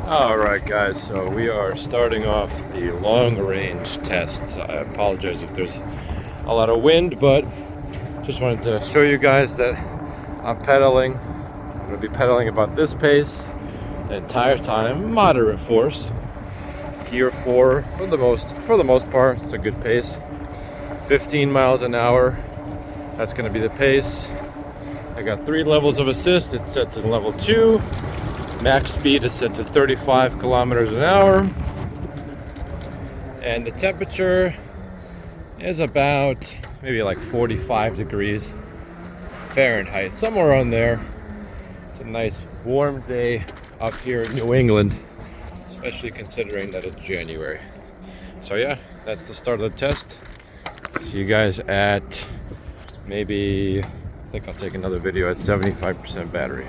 Alright guys, so we are starting off the long range test. I apologize if there's a lot of wind, but just wanted to show you guys that I'm pedaling. I'm going to be pedaling about this pace the entire time, moderate force. Gear 4 for the most part, it's a good pace. 15 miles an hour, that's going to be the pace. I got 3 levels of assist, it's set to level 2. Max speed is set to 35 kilometers an hour. And the temperature is about maybe like 45 degrees Fahrenheit, somewhere around there. It's a nice warm day up here in New England, especially considering that it's January. So yeah, that's the start of the test. See you guys at maybe, I think I'll take another video at 75% battery.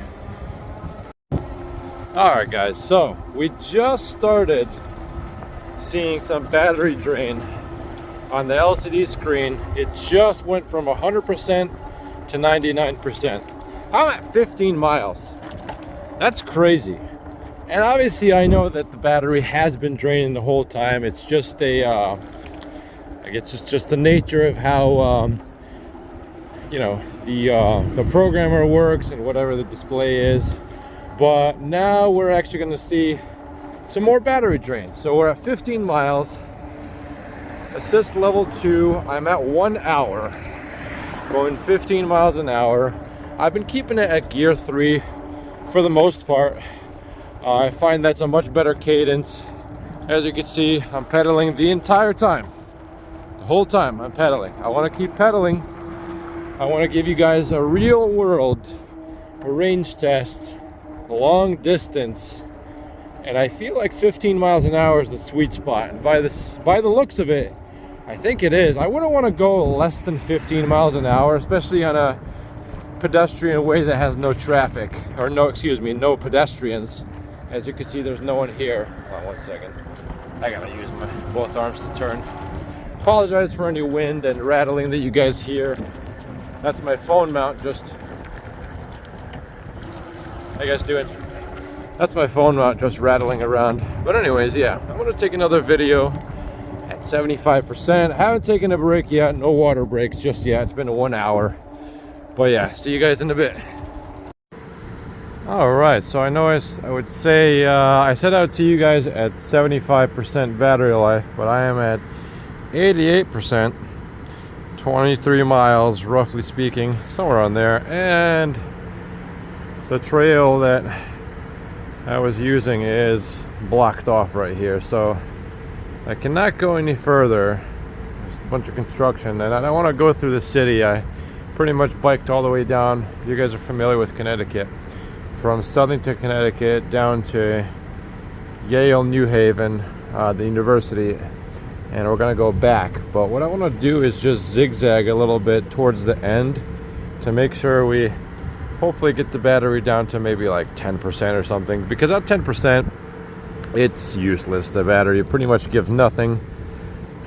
Alright guys, so we just started seeing some battery drain on the LCD screen. It just went from 100% to 99%. I'm at 15 miles. That's crazy. And obviously I know that the battery has been draining the whole time. It's just a, I guess it's just the nature of how, the programmer works and whatever the display is. But now we're actually going to see some more battery drain. So we're at 15 miles, assist level 2. I'm at 1 hour, going 15 miles an hour. I've been keeping it at gear 3 for the most part. I find that's a much better cadence. As you can see, I'm pedaling the entire time. The whole time I'm pedaling. I want to keep pedaling. I want to give you guys a real world range test. Long distance, and I feel like 15 miles an hour is the sweet spot. And by the looks of it, I think it is. I wouldn't want to go less than 15 miles an hour, especially on a pedestrian way that has no traffic, or no pedestrians. As you can see, there's no one here. Hold on 1 second. I gotta use my both arms to turn. Apologize for any wind and rattling that you guys hear. That's my phone mount just. How you guys doing? That's my phone mount just rattling around. But anyways, yeah, I'm gonna take another video at 75%. I haven't taken a break yet, no water breaks just yet. It's been 1 hour. But yeah, see you guys in a bit. All right, so I know I would say I said I would see you guys at 75% battery life, but I am at 88%, 23 miles, roughly speaking, somewhere on there. And the trail that I was using is blocked off right here, so I cannot go any further. There's a bunch of construction, and I don't want to go through the city. I pretty much biked all the way down, if you guys are familiar with Connecticut, from Southington, Connecticut, down to Yale, New Haven, the university, and we're going to go back. But what I want to do is just zigzag a little bit towards the end to make sure we hopefully get the battery down to maybe like 10% or something, because at 10% it's useless. The battery pretty much gives nothing,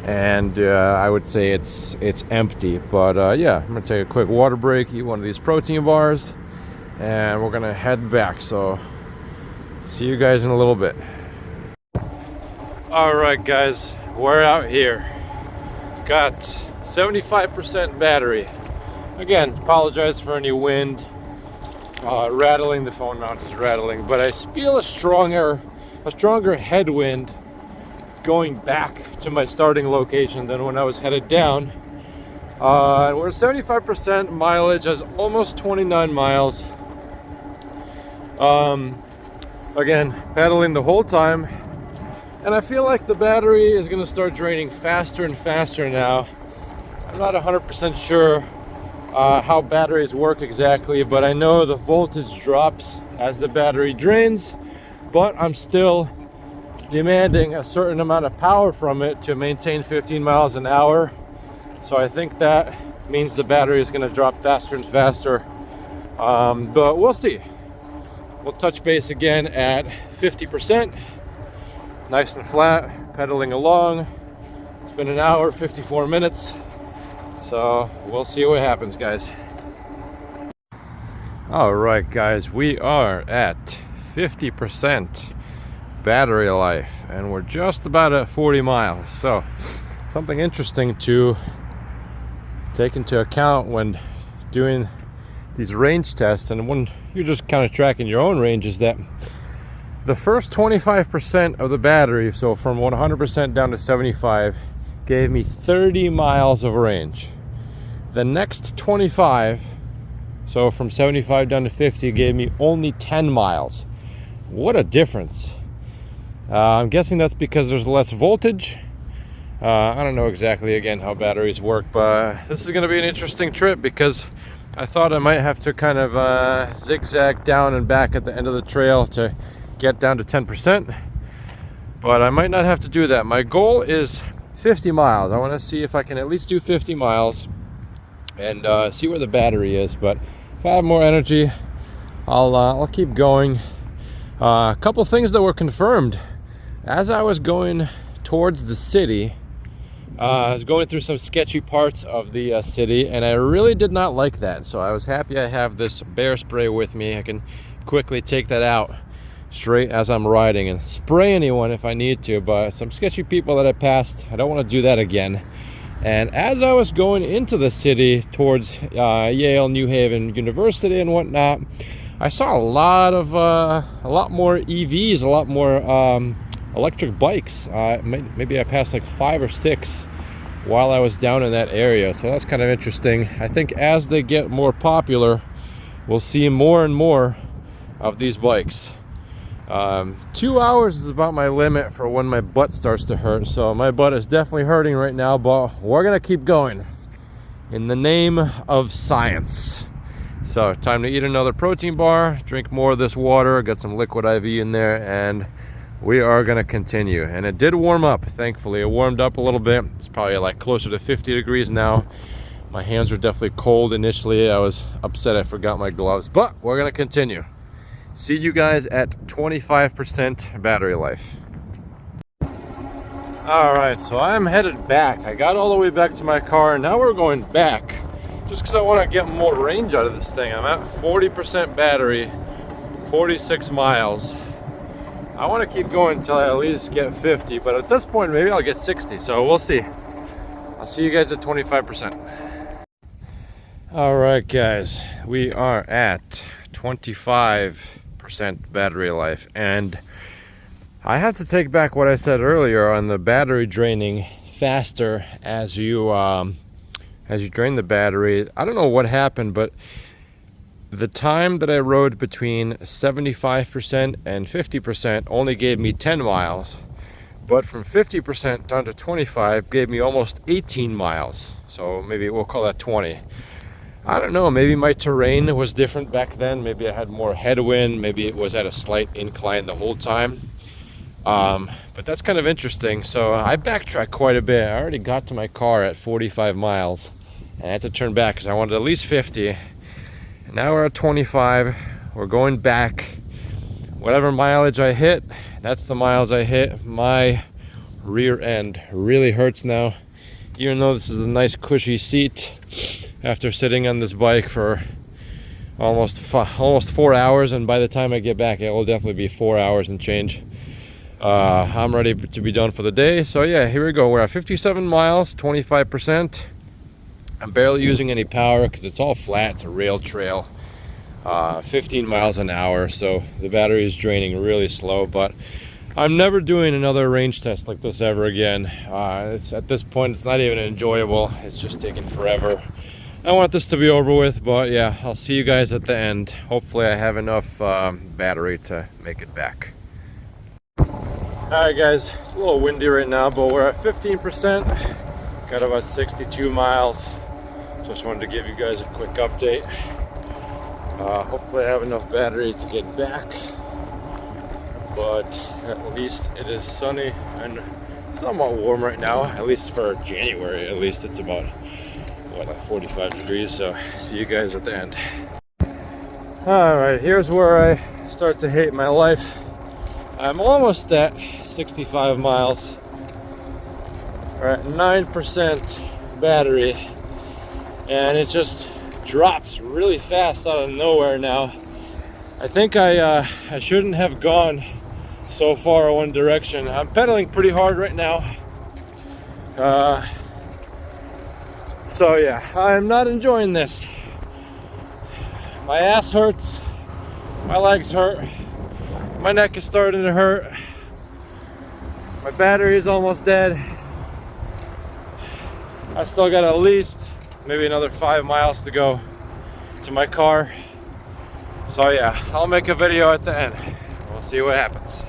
and I would say it's empty. But yeah, I'm gonna take a quick water break, eat one of these protein bars, and we're gonna head back. So see you guys in a little bit. All right guys, we're out here, got 75% battery. Again, apologize for any wind rattling. The phone mount is rattling, but I feel a stronger headwind going back to my starting location than when I was headed down. We're at 75% mileage, as almost 29 miles. Again, pedaling the whole time, and I feel like the battery is going to start draining faster and faster now. I'm not 100% sure how batteries work exactly, but I know the voltage drops as the battery drains, but I'm still demanding a certain amount of power from it to maintain 15 miles an hour. So I think that means the battery is going to drop faster and faster, but we'll see. We'll touch base again at 50%, nice and flat, pedaling along. It's been 1 hour 54 minutes. So we'll see what happens, guys. All right, guys, we are at 50% battery life, and we're just about at 40 miles. So something interesting to take into account when doing these range tests, and when you're just kind of tracking your own range, is that the first 25% of the battery, so from 100% down to 75, gave me 30 miles of range. The next 25, so from 75 down to 50, gave me only 10 miles. What a difference. I'm guessing that's because there's less voltage. I don't know exactly, again, how batteries work, but this is going to be an interesting trip, because I thought I might have to kind of zigzag down and back at the end of the trail to get down to 10%, but I might not have to do that. My goal is 50 miles. I want to see if I can at least do 50 miles and see where the battery is. But if I have more energy, I'll keep going. A couple things that were confirmed as I was going towards the city. I was going through some sketchy parts of the city, and I really did not like that. So I was happy I have this bear spray with me. I can quickly take that out straight as I'm riding and spray anyone if I need to. But some sketchy people that I passed, I don't want to do that again. And as I was going into the city towards Yale, New Haven University and whatnot, I saw a lot more EVs, a lot more electric bikes. Maybe I passed like 5 or 6 while I was down in that area, so that's kind of interesting. I think as they get more popular, we'll see more and more of these bikes. 2 hours is about my limit for when my butt starts to hurt, so my butt is definitely hurting right now, but we're gonna keep going in the name of science. So time to eat another protein bar, drink more of this water, got some liquid IV in there, and we are gonna continue. And it did warm up, thankfully. It warmed up a little bit. It's probably like closer to 50 degrees now. My hands were definitely cold initially. I was upset I forgot my gloves, but we're gonna continue. See you guys at 25% battery life. All right, so I'm headed back. I got all the way back to my car, and now we're going back just because I want to get more range out of this thing. I'm at 40% battery, 46 miles. I want to keep going until I at least get 50, but at this point, maybe I'll get 60, so we'll see. I'll see you guys at 25%. All right, guys, we are at 25% battery life, and I have to take back what I said earlier on the battery draining faster as you drain the battery. I don't know what happened, but the time that I rode between 75% and 50% only gave me 10 miles, but from 50% down to 25 gave me almost 18 miles. So maybe we'll call that 20. I don't know, maybe my terrain was different back then. Maybe I had more headwind. Maybe it was at a slight incline the whole time. But that's kind of interesting. So I backtracked quite a bit. I already got to my car at 45 miles. And I had to turn back because I wanted at least 50. And now we're at 25. We're going back. Whatever mileage I hit, that's the miles I hit. My rear end really hurts now. Even though this is a nice cushy seat, after sitting on this bike for almost 4 hours, and by the time I get back it will definitely be 4 hours and change. I'm ready to be done for the day. So yeah, here we go. We're at 57 miles, 25%. I'm barely using any power because it's all flat. It's a rail trail. 15 miles an hour, so the battery is draining really slow, but I'm never doing another range test like this ever again. At this point, it's not even enjoyable. It's just taking forever. I want this to be over with, but yeah, I'll see you guys at the end. Hopefully I have enough battery to make it back. Alright guys, it's a little windy right now, but we're at 15%. Got about 62 miles. Just wanted to give you guys a quick update. Hopefully I have enough battery to get back. But at least it is sunny and somewhat warm right now, at least for January. At least it's about like 45 degrees, so see you guys at the end. Alright, here's where I start to hate my life. I'm almost at 65 miles. We're at 9% battery, and it just drops really fast out of nowhere now. I think I shouldn't have gone so far one direction. I'm pedaling pretty hard right now. So yeah, I'm not enjoying this. My ass hurts, my legs hurt, my neck is starting to hurt, my battery is almost dead. I still got at least maybe another 5 miles to go to my car. So yeah, I'll make a video at the end. We'll see what happens.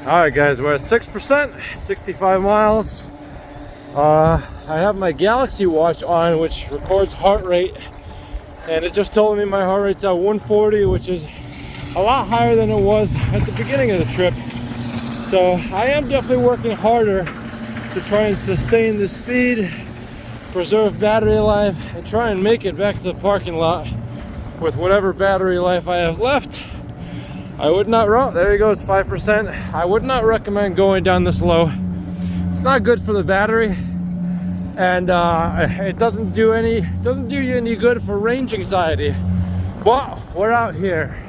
Alright guys, we're at 6%, 65 miles. I have my Galaxy watch on, which records heart rate, and it just told me my heart rate's at 140, which is a lot higher than it was at the beginning of the trip. So I am definitely working harder to try and sustain the speed, preserve battery life, and try and make it back to the parking lot with whatever battery life I have left. I would not, there he goes, 5%. I would not recommend going down this low. It's not good for the battery, and it doesn't do you any good for range anxiety. But we're out here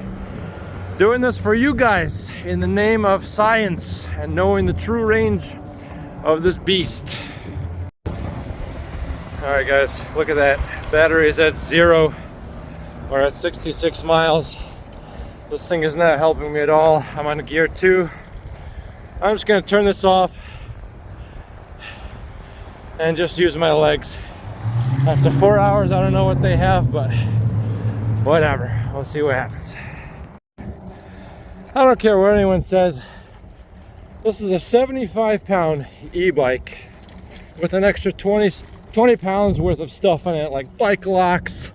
doing this for you guys in the name of science and knowing the true range of this beast. All right guys, look at that. Battery is at 0. We're at 66 miles. This thing is not helping me at all. I'm on gear 2. I'm just gonna turn this off and just use my legs. After 4 hours, I don't know what they have, but whatever. We'll see what happens. I don't care what anyone says. This is a 75-pound e-bike with an extra 20 pounds worth of stuff on it, like bike locks,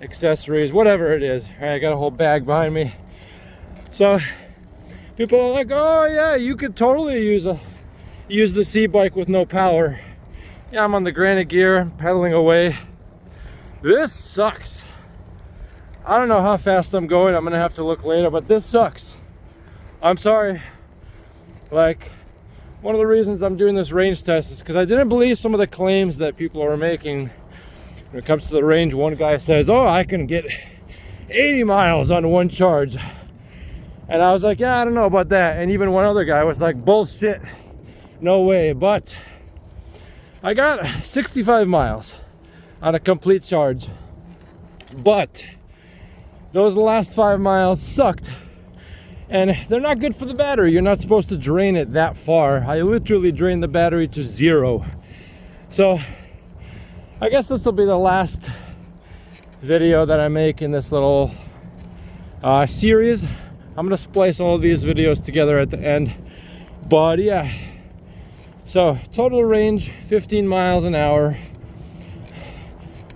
accessories, whatever it is. All right, I got a whole bag behind me. So people are like, oh yeah, you could totally use this e-bike with no power. Yeah, I'm on the granite gear, I'm pedaling away. This sucks. I don't know how fast I'm going. I'm gonna have to look later, but this sucks. I'm sorry. Like, one of the reasons I'm doing this range test is because I didn't believe some of the claims that people are making when it comes to the range. One guy says, oh, I can get 80 miles on one charge. And I was like, yeah, I don't know about that. And even one other guy was like, bullshit, no way. But I got 65 miles on a complete charge. But those last 5 miles sucked. And they're not good for the battery. You're not supposed to drain it that far. I literally drained the battery to 0. So I guess this will be the last video that I make in this little series. I'm gonna splice all of these videos together at the end. But yeah, so total range 15 miles an hour,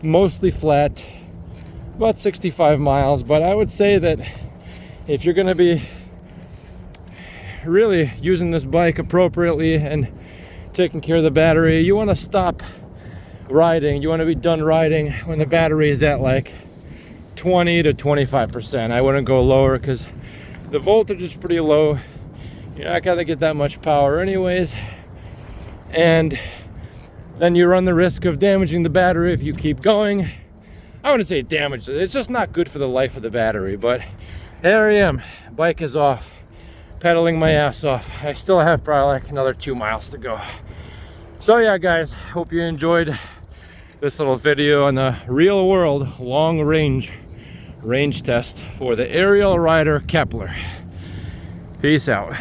mostly flat, about 65 miles. But I would say that if you're gonna be really using this bike appropriately and taking care of the battery, you want to stop riding. You want to be done riding when the battery is at like 20 to 25%. I wouldn't go lower because the voltage is pretty low. You're not gonna get that much power anyways, and then you run the risk of damaging the battery if you keep going. I wouldn't say damage, it's just not good for the life of the battery. But there I am, bike is off, pedaling my ass off. I still have probably like another 2 miles to go. So yeah guys, hope you enjoyed this little video on the real world long range test for the Ariel rider Kepler. Peace out.